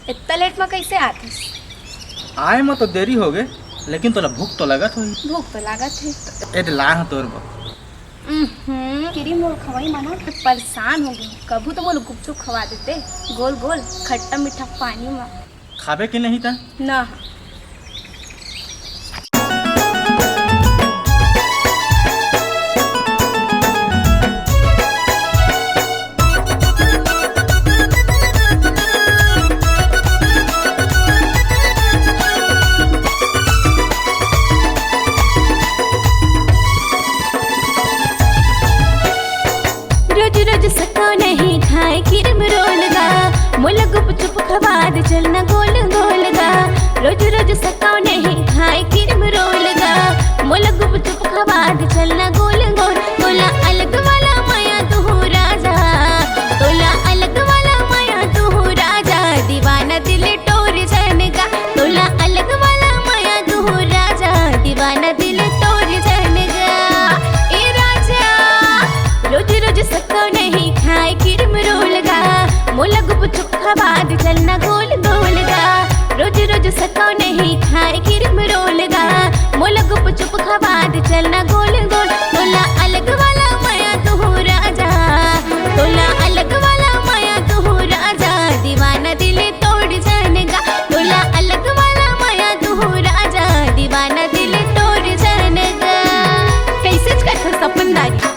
इतना लेट में कैसे आतीस? आए में तो देरी हो गए, लेकिन तोला भूख तो लगत होई। भूख तो लागत है। ए ला तोर बा। किरी मोर खवाई मना तो परेशान हो गई। कभू तो बोल गुपचुप खवा देते, गोल गोल खट्टा मीठा पानी में। खाबे के नहीं था ना रोज सको नहीं खाए किरम रोल गा, मुल गुपचुप खवा दे चलना गोल गोल गा। रोज सको नहीं खाए किरम रोल गा, मुल गुपचुप खवा दे चलना गोल गोल। तोला अलग वाला माया तू राजा, तोला अलग वाला माया तू राजा, दीवाना दिल टोर जानेगा। तोला अलग वाला माया तू राजा, दीवाना दिल टोर जानेगा। ए राजा रोज सको नहीं खाए किरम रोल गा, मुला गुपचुप खवा दे चलना गोल गोल गा। रोज सको नहीं खाए किरम रोल गा, मुला गुपचुप खवा दे चलना गोल गोल। तोला अलग वाला माया तू राजा, तोला अलग वाला माया तू राजा, दीवाना दिल तोड़ जानेगा। तोला अलग वाला माया तू राजा, दीवाना दिल तोड़ जानेगा। कैसे कर सपनदारी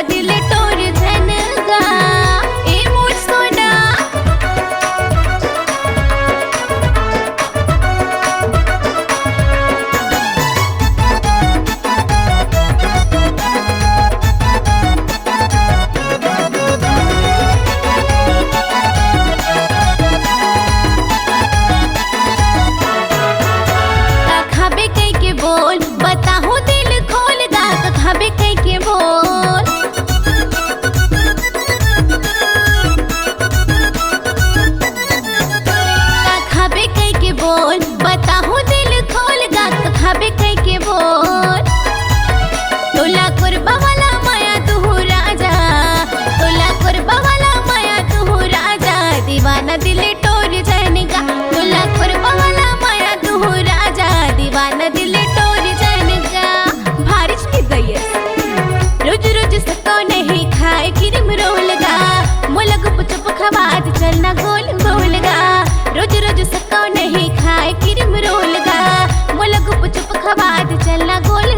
दिल टोर जनगा। ए मोर सोना खाबे कई के बोल बताहू दिल खोल दा, खाबे कई के बोल खाबे कई के बोल बताहू दिल खोल गा, खाबे कई के बोल। तोला कुरबा वाला माया तू राजा, तोला कुरबा वाला माया तू राजा, दीवाना दिल टोर जानेगा। तोला कुरबा वाला माया तू राजा, दीवाना दिल टोर जानेगा। बारिश की गई रोज सको नहीं खाए किरम रोल गा, मुला गुपचुप खवा दे चलना गोल गोल गा। रोज सको नहीं खाए किरम रोल गा, मुला गुपचुप खवा दे चलना गोल